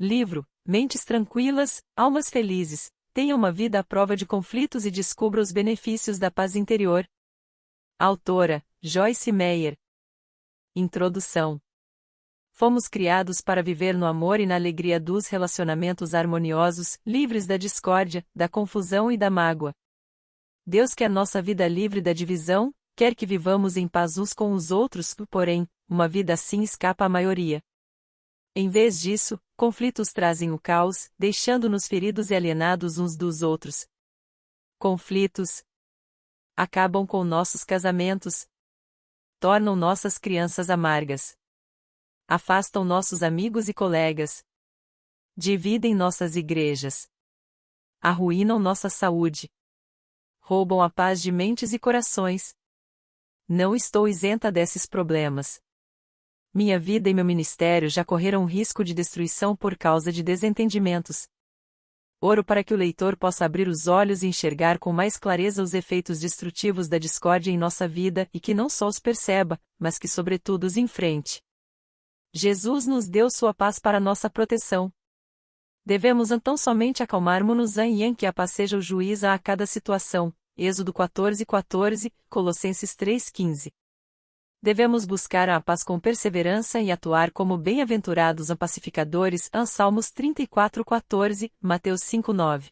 Livro: Mentes Tranquilas, Almas Felizes. Tenha uma vida à prova de conflitos e descubra os benefícios da paz interior. Autora: Joyce Meyer. Introdução. Fomos criados para viver no amor e na alegria dos relacionamentos harmoniosos, livres da discórdia, da confusão e da mágoa. Deus quer nossa vida livre da divisão, quer que vivamos em paz uns com os outros, porém, uma vida assim escapa à maioria. Em vez disso, conflitos trazem o caos, deixando-nos feridos e alienados uns dos outros. Conflitos acabam com nossos casamentos, tornam nossas crianças amargas, afastam nossos amigos e colegas, dividem nossas igrejas, arruinam nossa saúde, roubam a paz de mentes e corações. Não estou isenta desses problemas. Minha vida e meu ministério já correram risco de destruição por causa de desentendimentos. Oro para que o leitor possa abrir os olhos e enxergar com mais clareza os efeitos destrutivos da discórdia em nossa vida e que não só os perceba, mas que sobretudo os enfrente. Jesus nos deu sua paz para nossa proteção. Devemos então somente acalmarmos-nos em que a paz seja o juiz a cada situação. Êxodo 14:14, Colossenses 3:15. Devemos buscar a paz com perseverança e atuar como bem-aventurados pacificadores. Salmos 34:14, Mateus 5:9.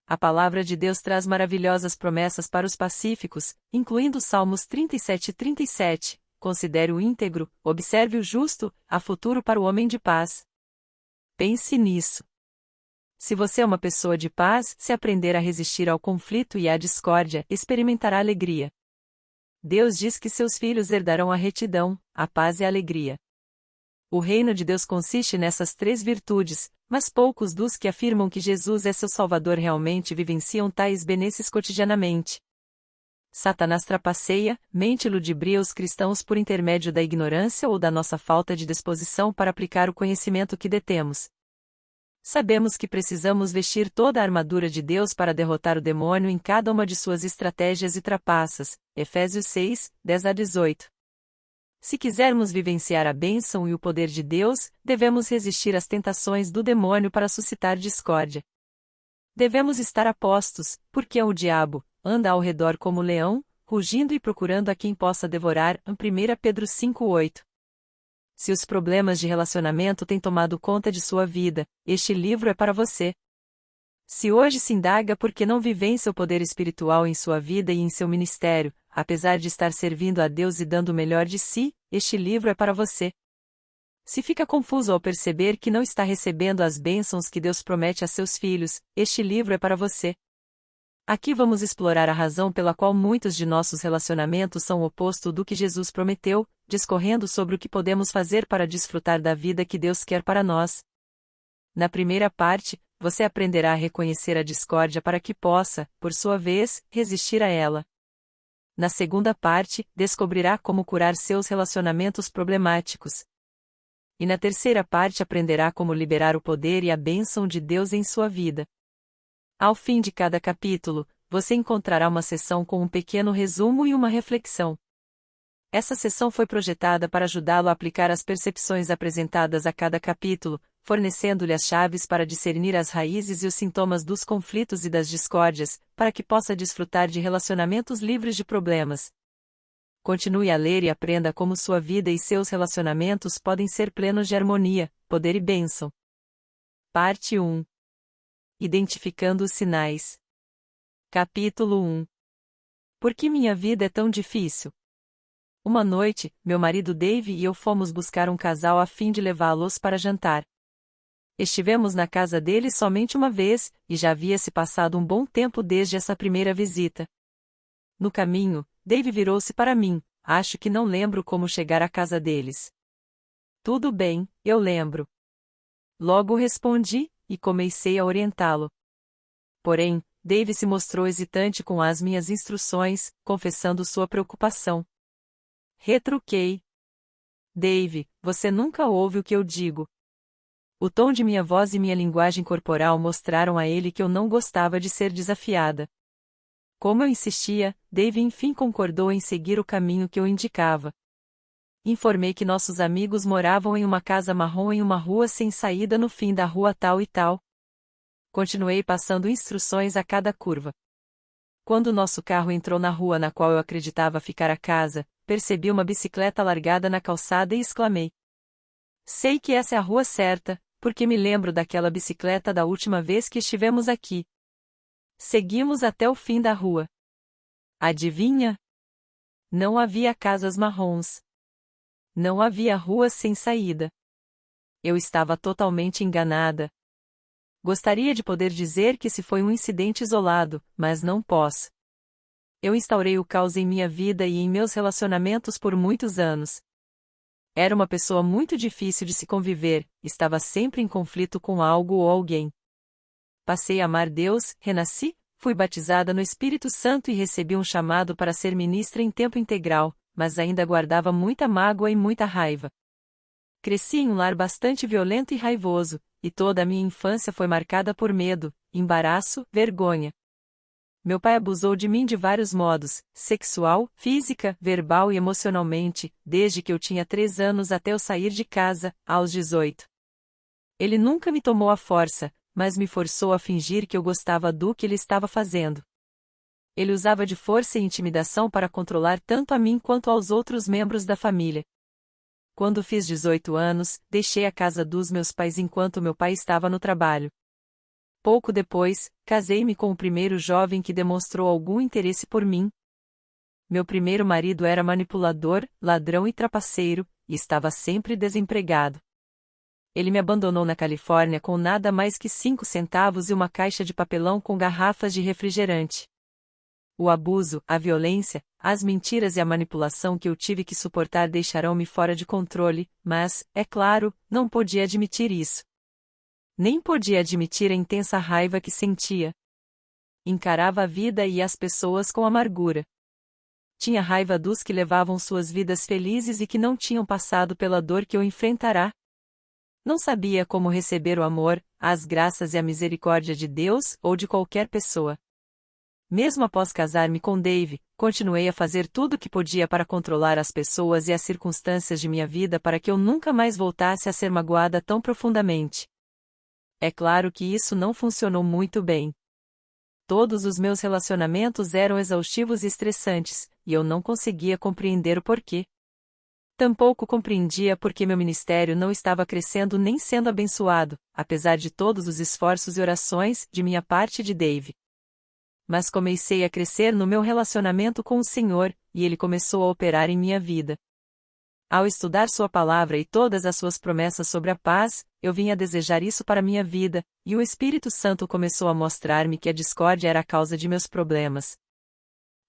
A palavra de Deus traz maravilhosas promessas para os pacíficos, incluindo Salmos 37:37. Considere o íntegro, observe o justo, há futuro para o homem de paz. Pense nisso. Se você é uma pessoa de paz, se aprender a resistir ao conflito e à discórdia, experimentará alegria. Deus diz que seus filhos herdarão a retidão, a paz e a alegria. O reino de Deus consiste nessas três virtudes, mas poucos dos que afirmam que Jesus é seu Salvador realmente vivenciam tais benesses cotidianamente. Satanás trapaceia, mente e ludibria os cristãos por intermédio da ignorância ou da nossa falta de disposição para aplicar o conhecimento que detemos. Sabemos que precisamos vestir toda a armadura de Deus para derrotar o demônio em cada uma de suas estratégias e trapaças. Efésios 6:10-18. Se quisermos vivenciar a bênção e o poder de Deus, devemos resistir às tentações do demônio para suscitar discórdia. Devemos estar a postos, porque o diabo anda ao redor como leão, rugindo e procurando a quem possa devorar. 1 Pedro 5:8. Se os problemas de relacionamento têm tomado conta de sua vida, este livro é para você. Se hoje se indaga por que não vivencia o poder espiritual em sua vida e em seu ministério, apesar de estar servindo a Deus e dando o melhor de si, este livro é para você. Se fica confuso ao perceber que não está recebendo as bênçãos que Deus promete a seus filhos, este livro é para você. Aqui vamos explorar a razão pela qual muitos de nossos relacionamentos são o oposto do que Jesus prometeu, discorrendo sobre o que podemos fazer para desfrutar da vida que Deus quer para nós. Na primeira parte, você aprenderá a reconhecer a discórdia para que possa, por sua vez, resistir a ela. Na segunda parte, descobrirá como curar seus relacionamentos problemáticos. E na terceira parte aprenderá como liberar o poder e a bênção de Deus em sua vida. Ao fim de cada capítulo, você encontrará uma seção com um pequeno resumo e uma reflexão. Essa seção foi projetada para ajudá-lo a aplicar as percepções apresentadas a cada capítulo, fornecendo-lhe as chaves para discernir as raízes e os sintomas dos conflitos e das discórdias, para que possa desfrutar de relacionamentos livres de problemas. Continue a ler e aprenda como sua vida e seus relacionamentos podem ser plenos de harmonia, poder e bênção. Parte 1. Identificando os sinais. Capítulo 1. Por que minha vida é tão difícil? Uma noite, meu marido Dave e eu fomos buscar um casal a fim de levá-los para jantar. Estivemos na casa deles somente uma vez, e já havia se passado um bom tempo desde essa primeira visita. No caminho, Dave virou-se para mim: acho que não lembro como chegar à casa deles. Tudo bem, eu lembro. Logo respondi, e comecei a orientá-lo. Porém, Dave se mostrou hesitante com as minhas instruções, confessando sua preocupação. Retruquei: Dave, você nunca ouve o que eu digo. O tom de minha voz e minha linguagem corporal mostraram a ele que eu não gostava de ser desafiada. Como eu insistia, Dave enfim concordou em seguir o caminho que eu indicava. Informei que nossos amigos moravam em uma casa marrom em uma rua sem saída no fim da rua tal e tal. Continuei passando instruções a cada curva. Quando nosso carro entrou na rua na qual eu acreditava ficar a casa, percebi uma bicicleta largada na calçada e exclamei: sei que essa é a rua certa, porque me lembro daquela bicicleta da última vez que estivemos aqui. Seguimos até o fim da rua. Adivinha? Não havia casas marrons. Não havia ruas sem saída. Eu estava totalmente enganada. Gostaria de poder dizer que esse foi um incidente isolado, mas não posso. Eu instaurei o caos em minha vida e em meus relacionamentos por muitos anos. Era uma pessoa muito difícil de se conviver, estava sempre em conflito com algo ou alguém. Passei a amar Deus, renasci, fui batizada no Espírito Santo e recebi um chamado para ser ministra em tempo integral, mas ainda guardava muita mágoa e muita raiva. Cresci em um lar bastante violento e raivoso, e toda a minha infância foi marcada por medo, embaraço, vergonha. Meu pai abusou de mim de vários modos, sexual, física, verbal e emocionalmente, desde que eu tinha 3 anos até eu sair de casa, aos 18. Ele nunca me tomou à força, mas me forçou a fingir que eu gostava do que ele estava fazendo. Ele usava de força e intimidação para controlar tanto a mim quanto aos outros membros da família. Quando fiz 18 anos, deixei a casa dos meus pais enquanto meu pai estava no trabalho. Pouco depois, casei-me com o primeiro jovem que demonstrou algum interesse por mim. Meu primeiro marido era manipulador, ladrão e trapaceiro, e estava sempre desempregado. Ele me abandonou na Califórnia com nada mais que 5 centavos e uma caixa de papelão com garrafas de refrigerante. O abuso, a violência, as mentiras e a manipulação que eu tive que suportar deixarão-me fora de controle, mas, é claro, não podia admitir isso. Nem podia admitir a intensa raiva que sentia. Encarava a vida e as pessoas com amargura. Tinha raiva dos que levavam suas vidas felizes e que não tinham passado pela dor que eu enfrentará. Não sabia como receber o amor, as graças e a misericórdia de Deus ou de qualquer pessoa. Mesmo após casar-me com Dave, continuei a fazer tudo o que podia para controlar as pessoas e as circunstâncias de minha vida para que eu nunca mais voltasse a ser magoada tão profundamente. É claro que isso não funcionou muito bem. Todos os meus relacionamentos eram exaustivos e estressantes, e eu não conseguia compreender o porquê. Tampouco compreendia por que meu ministério não estava crescendo nem sendo abençoado, apesar de todos os esforços e orações de minha parte e de Dave. Mas comecei a crescer no meu relacionamento com o Senhor, e Ele começou a operar em minha vida. Ao estudar Sua palavra e todas as Suas promessas sobre a paz, eu vim a desejar isso para minha vida, e o Espírito Santo começou a mostrar-me que a discórdia era a causa de meus problemas.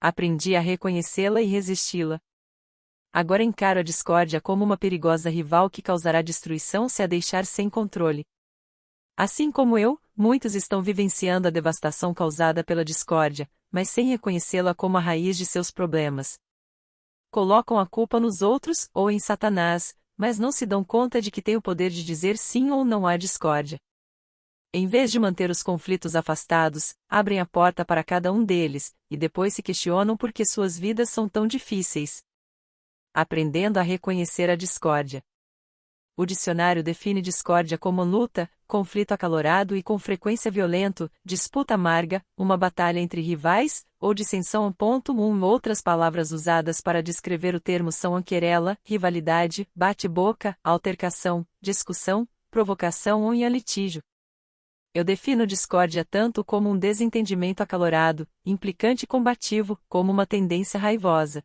Aprendi a reconhecê-la e resisti-la. Agora encaro a discórdia como uma perigosa rival que causará destruição se a deixar sem controle. Assim como eu, muitos estão vivenciando a devastação causada pela discórdia, mas sem reconhecê-la como a raiz de seus problemas. Colocam a culpa nos outros ou em Satanás, mas não se dão conta de que têm o poder de dizer sim ou não à discórdia. Em vez de manter os conflitos afastados, abrem a porta para cada um deles, e depois se questionam por que suas vidas são tão difíceis. Aprendendo a reconhecer a discórdia. O dicionário define discórdia como luta, conflito acalorado e com frequência violento, disputa amarga, uma batalha entre rivais, ou dissensão. Outras palavras usadas para descrever o termo são querela, rivalidade, bate-boca, altercação, discussão, provocação ou em litígio. Eu defino discórdia tanto como um desentendimento acalorado, implicante e combativo, como uma tendência raivosa.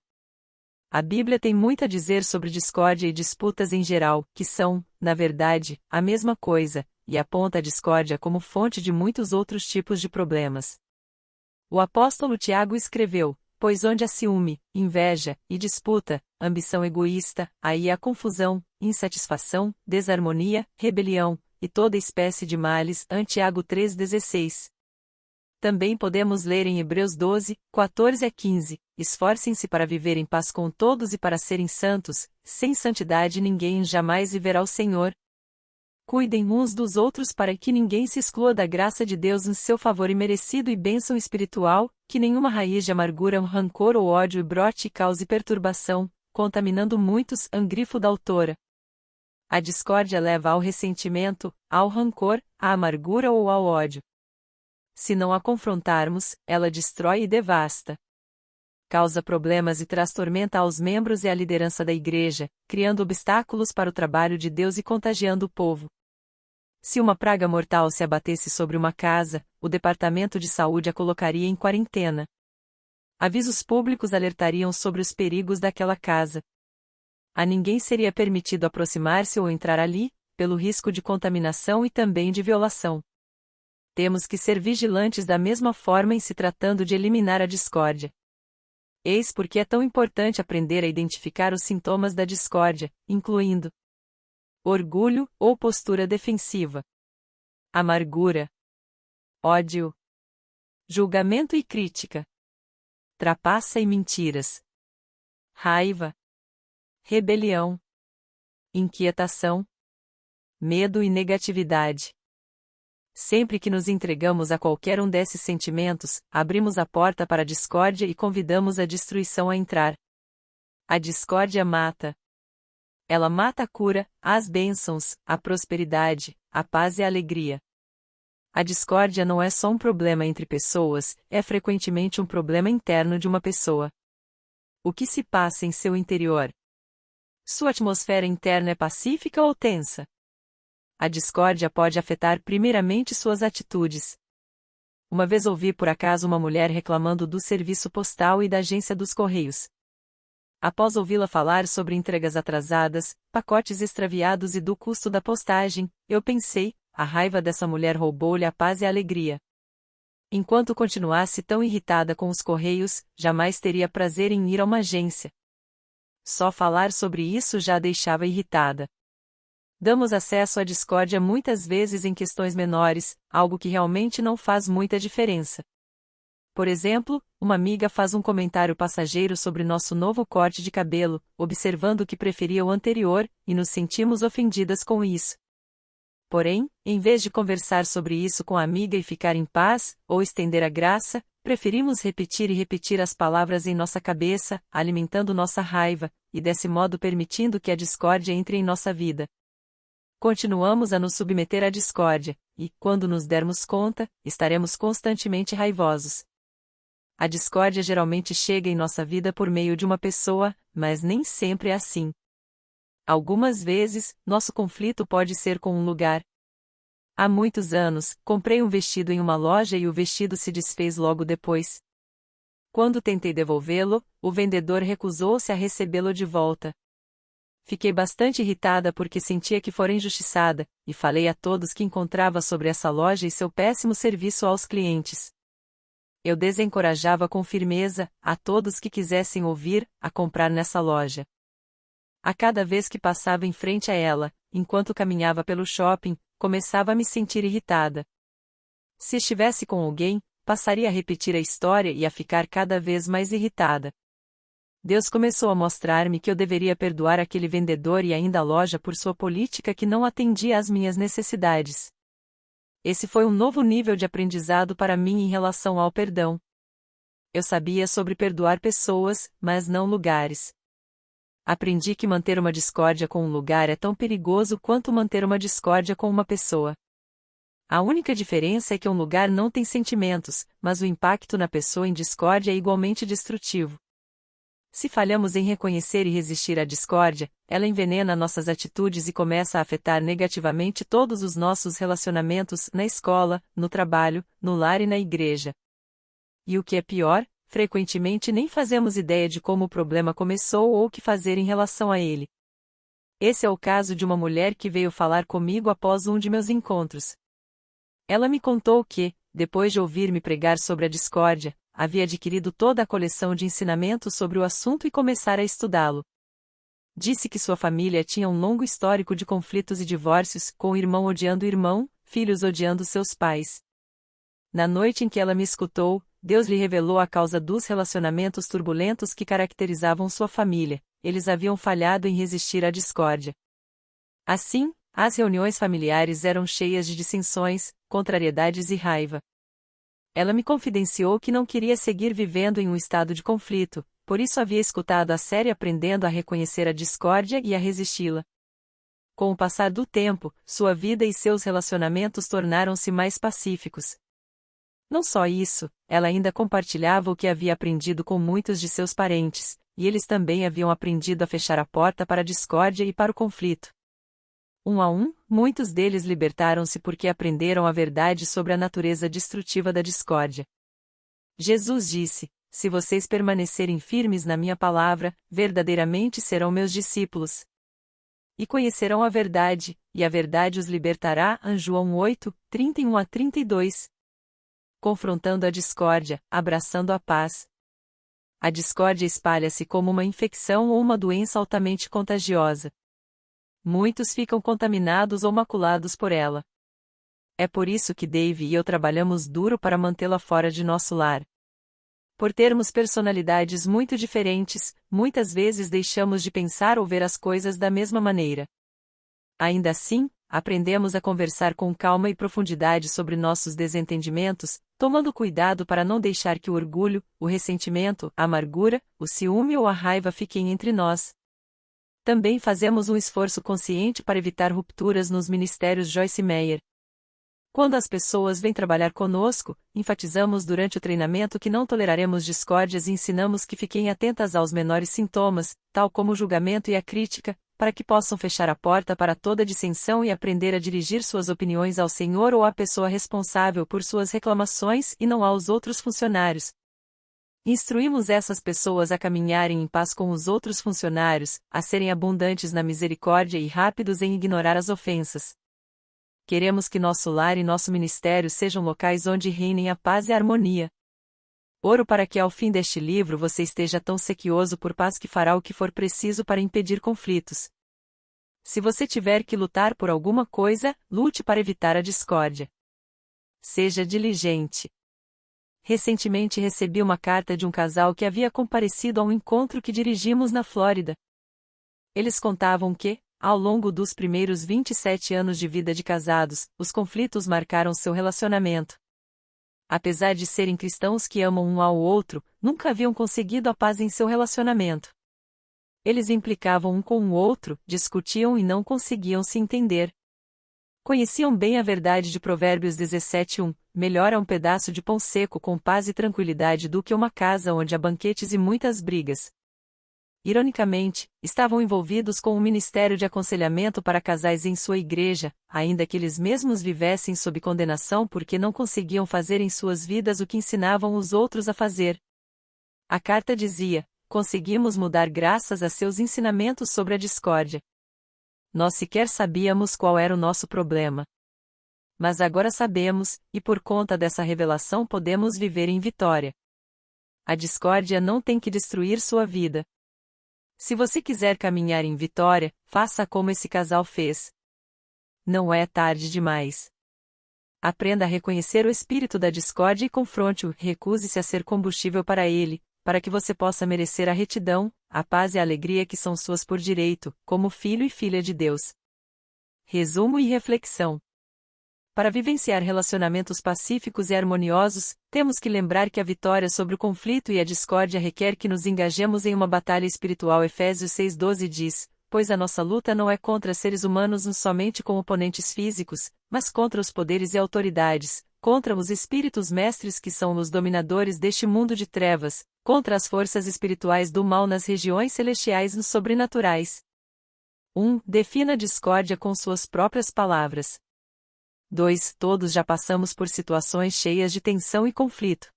A Bíblia tem muito a dizer sobre discórdia e disputas em geral, que são, na verdade, a mesma coisa, e aponta a discórdia como fonte de muitos outros tipos de problemas. O apóstolo Tiago escreveu: pois onde há ciúme, inveja e disputa, ambição egoísta, aí há confusão, insatisfação, desarmonia, rebelião, e toda espécie de males. Tiago 3,16. Também podemos ler em Hebreus 12, 14 a 15, esforcem-se para viver em paz com todos e para serem santos, sem santidade ninguém jamais verá o Senhor. Cuidem uns dos outros para que ninguém se exclua da graça de Deus em seu favor imerecido e bênção espiritual, que nenhuma raiz de amargura, rancor ou ódio brote e cause perturbação, contaminando muitos. Grifo da autora. A discórdia leva ao ressentimento, ao rancor, à amargura ou ao ódio. Se não a confrontarmos, ela destrói e devasta. Causa problemas e traz tormenta aos membros e à liderança da igreja, criando obstáculos para o trabalho de Deus e contagiando o povo. Se uma praga mortal se abatesse sobre uma casa, o departamento de saúde a colocaria em quarentena. Avisos públicos alertariam sobre os perigos daquela casa. A ninguém seria permitido aproximar-se ou entrar ali, pelo risco de contaminação e também de violação. Temos que ser vigilantes da mesma forma em se tratando de eliminar a discórdia. Eis porque é tão importante aprender a identificar os sintomas da discórdia, incluindo orgulho ou postura defensiva, amargura, ódio, julgamento e crítica, trapaça e mentiras, raiva, rebelião, inquietação, medo e negatividade. Sempre que nos entregamos a qualquer um desses sentimentos, abrimos a porta para a discórdia e convidamos a destruição a entrar. A discórdia mata. Ela mata a cura, as bênçãos, a prosperidade, a paz e a alegria. A discórdia não é só um problema entre pessoas, é frequentemente um problema interno de uma pessoa. O que se passa em seu interior? Sua atmosfera interna é pacífica ou tensa? A discórdia pode afetar primeiramente suas atitudes. Uma vez ouvi por acaso uma mulher reclamando do serviço postal e da agência dos correios. Após ouvi-la falar sobre entregas atrasadas, pacotes extraviados e do custo da postagem, eu pensei, a raiva dessa mulher roubou-lhe a paz e a alegria. Enquanto continuasse tão irritada com os correios, jamais teria prazer em ir a uma agência. Só falar sobre isso já a deixava irritada. Damos acesso à discórdia muitas vezes em questões menores, algo que realmente não faz muita diferença. Por exemplo, uma amiga faz um comentário passageiro sobre nosso novo corte de cabelo, observando que preferia o anterior, e nos sentimos ofendidas com isso. Porém, em vez de conversar sobre isso com a amiga e ficar em paz, ou estender a graça, preferimos repetir e repetir as palavras em nossa cabeça, alimentando nossa raiva, e desse modo permitindo que a discórdia entre em nossa vida. Continuamos a nos submeter à discórdia, e, quando nos dermos conta, estaremos constantemente raivosos. A discórdia geralmente chega em nossa vida por meio de uma pessoa, mas nem sempre é assim. Algumas vezes, nosso conflito pode ser com um lugar. Há muitos anos, comprei um vestido em uma loja e o vestido se desfez logo depois. Quando tentei devolvê-lo, o vendedor recusou-se a recebê-lo de volta. Fiquei bastante irritada porque sentia que fora injustiçada, e falei a todos que encontrava sobre essa loja e seu péssimo serviço aos clientes. Eu desencorajava com firmeza a todos que quisessem ouvir a comprar nessa loja. A cada vez que passava em frente a ela, enquanto caminhava pelo shopping, começava a me sentir irritada. Se estivesse com alguém, passaria a repetir a história e a ficar cada vez mais irritada. Deus começou a mostrar-me que eu deveria perdoar aquele vendedor e ainda a loja por sua política que não atendia às minhas necessidades. Esse foi um novo nível de aprendizado para mim em relação ao perdão. Eu sabia sobre perdoar pessoas, mas não lugares. Aprendi que manter uma discórdia com um lugar é tão perigoso quanto manter uma discórdia com uma pessoa. A única diferença é que um lugar não tem sentimentos, mas o impacto na pessoa em discórdia é igualmente destrutivo. Se falhamos em reconhecer e resistir à discórdia, ela envenena nossas atitudes e começa a afetar negativamente todos os nossos relacionamentos na escola, no trabalho, no lar e na igreja. E o que é pior, frequentemente nem fazemos ideia de como o problema começou ou o que fazer em relação a ele. Esse é o caso de uma mulher que veio falar comigo após um de meus encontros. Ela me contou que, depois de ouvir-me pregar sobre a discórdia, havia adquirido toda a coleção de ensinamentos sobre o assunto e começara a estudá-lo. Disse que sua família tinha um longo histórico de conflitos e divórcios, com o irmão odiando o irmão, filhos odiando seus pais. Na noite em que ela me escutou, Deus lhe revelou a causa dos relacionamentos turbulentos que caracterizavam sua família. Eles haviam falhado em resistir à discórdia. Assim, as reuniões familiares eram cheias de dissensões, contrariedades e raiva. Ela me confidenciou que não queria seguir vivendo em um estado de conflito, por isso havia escutado a série aprendendo a reconhecer a discórdia e a resisti-la. Com o passar do tempo, sua vida e seus relacionamentos tornaram-se mais pacíficos. Não só isso, ela ainda compartilhava o que havia aprendido com muitos de seus parentes, e eles também haviam aprendido a fechar a porta para a discórdia e para o conflito. Um a um, muitos deles libertaram-se porque aprenderam a verdade sobre a natureza destrutiva da discórdia. Jesus disse: "Se vocês permanecerem firmes na minha palavra, verdadeiramente serão meus discípulos. E conhecerão a verdade, e a verdade os libertará." João 8, 31-32. Confrontando a discórdia, abraçando a paz. A discórdia espalha-se como uma infecção ou uma doença altamente contagiosa. Muitos ficam contaminados ou maculados por ela. É por isso que Dave e eu trabalhamos duro para mantê-la fora de nosso lar. Por termos personalidades muito diferentes, muitas vezes deixamos de pensar ou ver as coisas da mesma maneira. Ainda assim, aprendemos a conversar com calma e profundidade sobre nossos desentendimentos, tomando cuidado para não deixar que o orgulho, o ressentimento, a amargura, o ciúme ou a raiva fiquem entre nós. Também fazemos um esforço consciente para evitar rupturas nos ministérios Joyce Meyer. Quando as pessoas vêm trabalhar conosco, enfatizamos durante o treinamento que não toleraremos discórdias e ensinamos que fiquem atentas aos menores sintomas, tal como o julgamento e a crítica, para que possam fechar a porta para toda dissensão e aprender a dirigir suas opiniões ao Senhor ou à pessoa responsável por suas reclamações e não aos outros funcionários. Instruímos essas pessoas a caminharem em paz com os outros funcionários, a serem abundantes na misericórdia e rápidos em ignorar as ofensas. Queremos que nosso lar e nosso ministério sejam locais onde reinem a paz e a harmonia. Oro para que ao fim deste livro você esteja tão sequioso por paz que fará o que for preciso para impedir conflitos. Se você tiver que lutar por alguma coisa, lute para evitar a discórdia. Seja diligente. Recentemente recebi uma carta de um casal que havia comparecido a um encontro que dirigimos na Flórida. Eles contavam que, ao longo dos primeiros 27 anos de vida de casados, os conflitos marcaram seu relacionamento. Apesar de serem cristãos que amam um ao outro, nunca haviam conseguido a paz em seu relacionamento. Eles implicavam um com o outro, discutiam e não conseguiam se entender. Conheciam bem a verdade de Provérbios 17:1, melhor é um pedaço de pão seco com paz e tranquilidade do que uma casa onde há banquetes e muitas brigas. Ironicamente, estavam envolvidos com um ministério de aconselhamento para casais em sua igreja, ainda que eles mesmos vivessem sob condenação porque não conseguiam fazer em suas vidas o que ensinavam os outros a fazer. A carta dizia: "Conseguimos mudar graças a seus ensinamentos sobre a discórdia. Nós sequer sabíamos qual era o nosso problema. Mas agora sabemos, e por conta dessa revelação podemos viver em vitória." A discórdia não tem que destruir sua vida. Se você quiser caminhar em vitória, faça como esse casal fez. Não é tarde demais. Aprenda a reconhecer o espírito da discórdia e confronte-o, recuse-se a ser combustível para ele, para que você possa merecer a retidão, a paz e a alegria que são suas por direito, como filho e filha de Deus. Resumo e reflexão. Para vivenciar relacionamentos pacíficos e harmoniosos, temos que lembrar que a vitória sobre o conflito e a discórdia requer que nos engajemos em uma batalha espiritual. Efésios 6:12 diz: "Pois a nossa luta não é contra seres humanos somente com oponentes físicos, mas contra os poderes e autoridades, contra os espíritos mestres que são os dominadores deste mundo de trevas, contra as forças espirituais do mal nas regiões celestiais e sobrenaturais." 1. Defina a discórdia com suas próprias palavras. 2. Todos já passamos por situações cheias de tensão e conflito.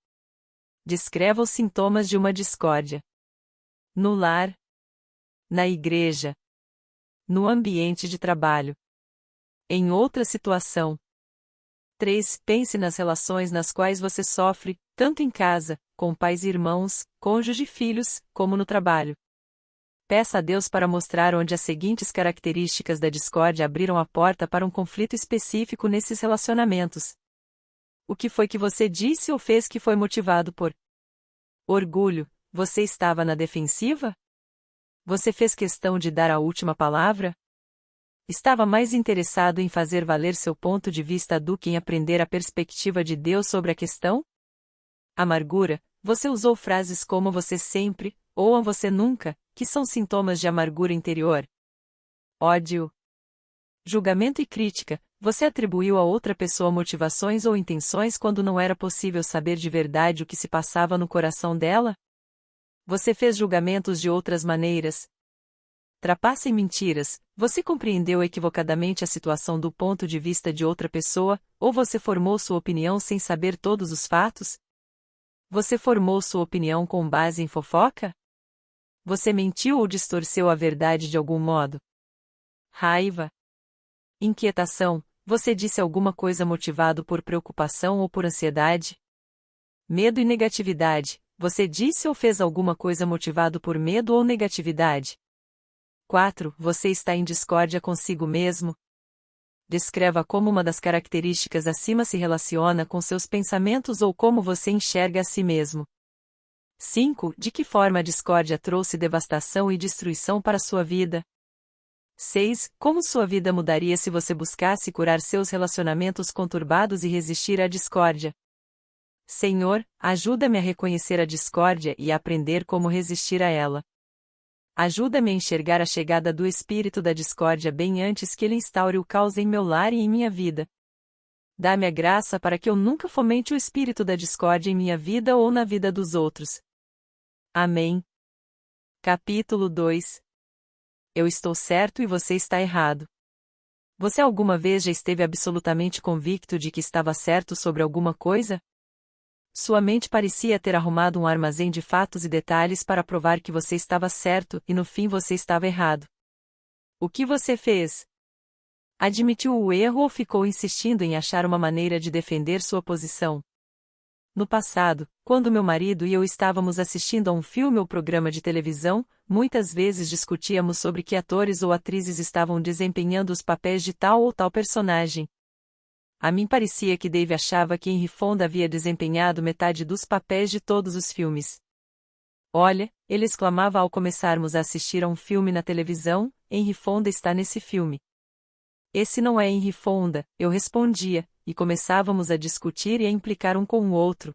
Descreva os sintomas de uma discórdia. No lar, na igreja, no ambiente de trabalho, em outra situação. 3. Pense nas relações nas quais você sofre, tanto em casa, com pais e irmãos, cônjuge e filhos, como no trabalho. Peça a Deus para mostrar onde as seguintes características da discórdia abriram a porta para um conflito específico nesses relacionamentos. O que foi que você disse ou fez que foi motivado por orgulho? Você estava na defensiva? Você fez questão de dar a última palavra? Estava mais interessado em fazer valer seu ponto de vista do que em aprender a perspectiva de Deus sobre a questão? Amargura. Você usou frases como você sempre, ou a você nunca, que são sintomas de amargura interior. Ódio. Julgamento e crítica. Você atribuiu a outra pessoa motivações ou intenções quando não era possível saber de verdade o que se passava no coração dela? Você fez julgamentos de outras maneiras. Trapaça e mentiras. Você compreendeu equivocadamente a situação do ponto de vista de outra pessoa, ou você formou sua opinião sem saber todos os fatos? Você formou sua opinião com base em fofoca? Você mentiu ou distorceu a verdade de algum modo? Raiva. Inquietação. Você disse alguma coisa motivado por preocupação ou por ansiedade? Medo e negatividade. Você disse ou fez alguma coisa motivado por medo ou negatividade? 4. Você está em discórdia consigo mesmo? Descreva como uma das características acima se relaciona com seus pensamentos ou como você enxerga a si mesmo. 5. De que forma a discórdia trouxe devastação e destruição para sua vida? 6. Como sua vida mudaria se você buscasse curar seus relacionamentos conturbados e resistir à discórdia? Senhor, ajuda-me a reconhecer a discórdia e a aprender como resistir a ela. Ajuda-me a enxergar a chegada do espírito da discórdia bem antes que ele instaure o caos em meu lar e em minha vida. Dá-me a graça para que eu nunca fomente o espírito da discórdia em minha vida ou na vida dos outros. Amém. Capítulo 2. Eu estou certo e você está errado. Você alguma vez já esteve absolutamente convicto de que estava certo sobre alguma coisa? Sua mente parecia ter arrumado um armazém de fatos e detalhes para provar que você estava certo e no fim você estava errado. O que você fez? Admitiu o erro ou ficou insistindo em achar uma maneira de defender sua posição? No passado, quando meu marido e eu estávamos assistindo a um filme ou programa de televisão, muitas vezes discutíamos sobre que atores ou atrizes estavam desempenhando os papéis de tal ou tal personagem. A mim parecia que Dave achava que Henry Fonda havia desempenhado metade dos papéis de todos os filmes. Olha, ele exclamava ao começarmos a assistir a um filme na televisão, Henry Fonda está nesse filme. Esse não é Henry Fonda, eu respondia, e começávamos a discutir e a implicar um com o outro.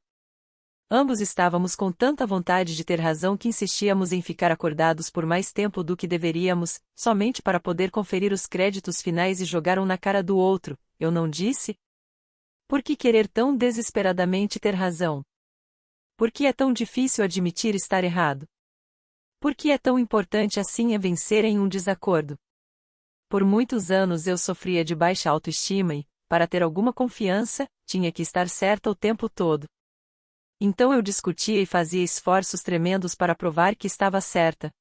Ambos estávamos com tanta vontade de ter razão que insistíamos em ficar acordados por mais tempo do que deveríamos, somente para poder conferir os créditos finais e jogar um na cara do outro, eu não disse? Por que querer tão desesperadamente ter razão? Por que é tão difícil admitir estar errado? Por que é tão importante assim vencer em um desacordo? Por muitos anos eu sofria de baixa autoestima e, para ter alguma confiança, tinha que estar certa o tempo todo. Então eu discutia e fazia esforços tremendos para provar que estava certa.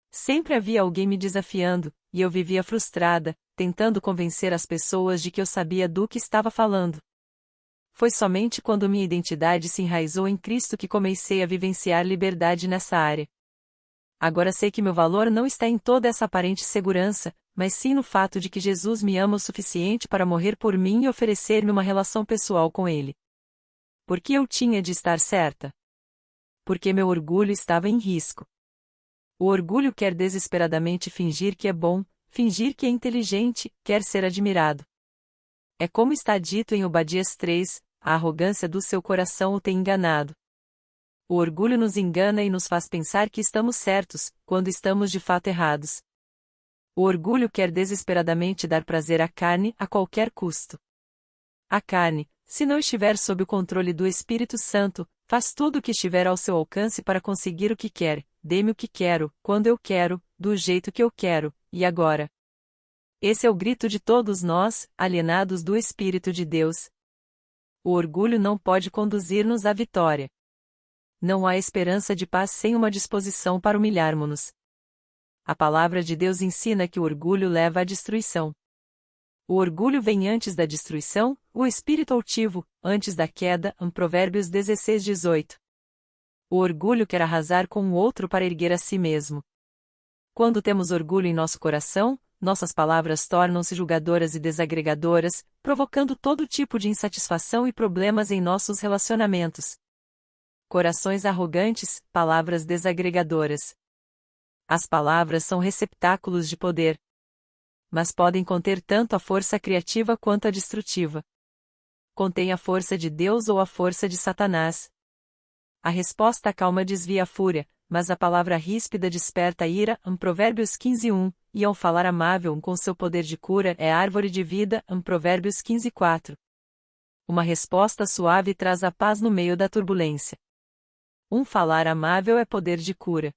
Sempre havia alguém me desafiando, e eu vivia frustrada, tentando convencer as pessoas de que eu sabia do que estava falando. Foi somente quando minha identidade se enraizou em Cristo que comecei a vivenciar liberdade nessa área. Agora sei que meu valor não está em toda essa aparente segurança, mas sim no fato de que Jesus me ama o suficiente para morrer por mim e oferecer-me uma relação pessoal com Ele. Por que eu tinha de estar certa? Porque meu orgulho estava em risco. O orgulho quer desesperadamente fingir que é bom, fingir que é inteligente, quer ser admirado. É como está dito em Obadias 3, a arrogância do seu coração o tem enganado. O orgulho nos engana e nos faz pensar que estamos certos, quando estamos de fato errados. O orgulho quer desesperadamente dar prazer à carne a qualquer custo. A carne, se não estiver sob o controle do Espírito Santo, faz tudo o que estiver ao seu alcance para conseguir o que quer, dê-me o que quero, quando eu quero, do jeito que eu quero, e agora. Esse é o grito de todos nós, alienados do Espírito de Deus. O orgulho não pode conduzir-nos à vitória. Não há esperança de paz sem uma disposição para humilharmos-nos. A palavra de Deus ensina que o orgulho leva à destruição. O orgulho vem antes da destruição, o espírito altivo, antes da queda, Provérbios 16:18. O orgulho quer arrasar com o outro para erguer a si mesmo. Quando temos orgulho em nosso coração, nossas palavras tornam-se julgadoras e desagregadoras, provocando todo tipo de insatisfação e problemas em nossos relacionamentos. Corações arrogantes, palavras desagregadoras. As palavras são receptáculos de poder, mas podem conter tanto a força criativa quanto a destrutiva. Contém a força de Deus ou a força de Satanás. A resposta calma desvia a fúria, mas a palavra ríspida desperta a ira. Provérbios 15:1. E ao falar amável com seu poder de cura é árvore de vida. Provérbios 15:4. Uma resposta suave traz a paz no meio da turbulência. Um falar amável é poder de cura.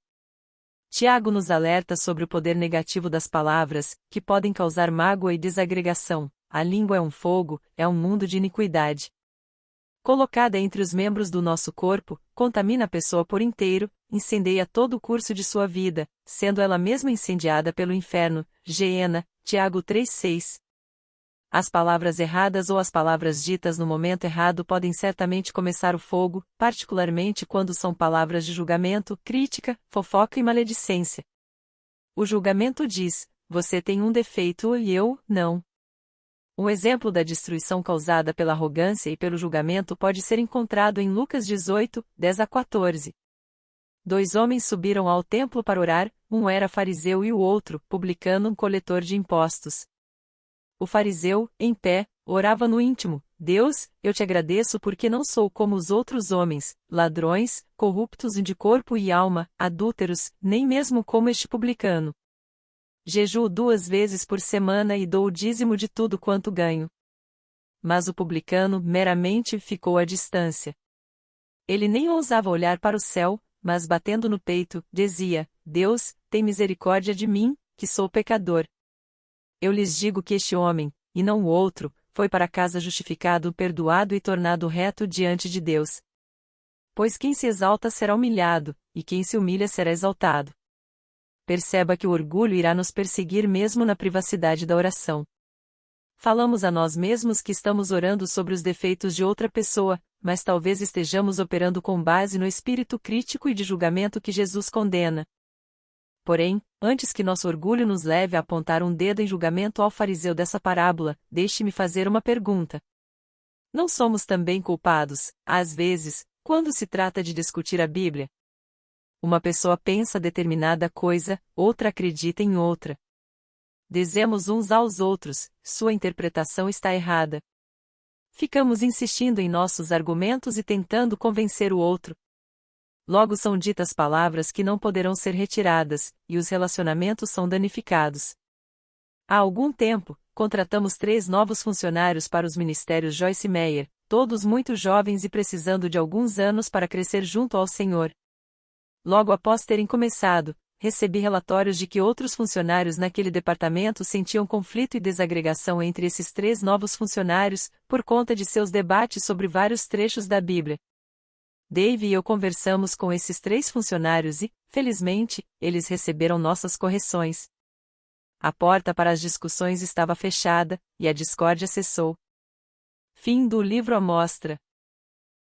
Tiago nos alerta sobre o poder negativo das palavras, que podem causar mágoa e desagregação. A língua é um fogo, é um mundo de iniquidade. Colocada entre os membros do nosso corpo, contamina a pessoa por inteiro, incendeia todo o curso de sua vida, sendo ela mesma incendiada pelo inferno. Geena, Tiago 3:6. As palavras erradas ou as palavras ditas no momento errado podem certamente começar o fogo, particularmente quando são palavras de julgamento, crítica, fofoca e maledicência. O julgamento diz: você tem um defeito e eu, não. Um exemplo da destruição causada pela arrogância e pelo julgamento pode ser encontrado em Lucas 18, 10-14. 2 homens subiram ao templo para orar, um era fariseu e o outro, publicano, coletor de impostos. O fariseu, em pé, orava no íntimo: Deus, eu te agradeço porque não sou como os outros homens, ladrões, corruptos de corpo e alma, adúlteros, nem mesmo como este publicano. Jejuo 2 vezes por semana e dou o dízimo de tudo quanto ganho. Mas o publicano meramente ficou à distância. Ele nem ousava olhar para o céu, mas batendo no peito, dizia: Deus, tem misericórdia de mim, que sou pecador. Eu lhes digo que este homem, e não o outro, foi para casa justificado, perdoado e tornado reto diante de Deus. Pois quem se exalta será humilhado, e quem se humilha será exaltado. Perceba que o orgulho irá nos perseguir mesmo na privacidade da oração. Falamos a nós mesmos que estamos orando sobre os defeitos de outra pessoa, mas talvez estejamos operando com base no espírito crítico e de julgamento que Jesus condena. Porém, antes que nosso orgulho nos leve a apontar um dedo em julgamento ao fariseu dessa parábola, deixe-me fazer uma pergunta. Não somos também culpados, às vezes, quando se trata de discutir a Bíblia? Uma pessoa pensa determinada coisa, outra acredita em outra. Dizemos uns aos outros: sua interpretação está errada. Ficamos insistindo em nossos argumentos e tentando convencer o outro. Logo são ditas palavras que não poderão ser retiradas, e os relacionamentos são danificados. Há algum tempo, contratamos 3 novos funcionários para os ministérios Joyce Meyer, todos muito jovens e precisando de alguns anos para crescer junto ao Senhor. Logo após terem começado, recebi relatórios de que outros funcionários naquele departamento sentiam conflito e desagregação entre esses 3 novos funcionários, por conta de seus debates sobre vários trechos da Bíblia. Dave e eu conversamos com esses 3 funcionários e, felizmente, eles receberam nossas correções. A porta para as discussões estava fechada, e a discórdia cessou. Fim do livro Amostra.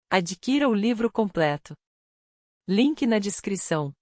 Adquira o livro completo. Link na descrição.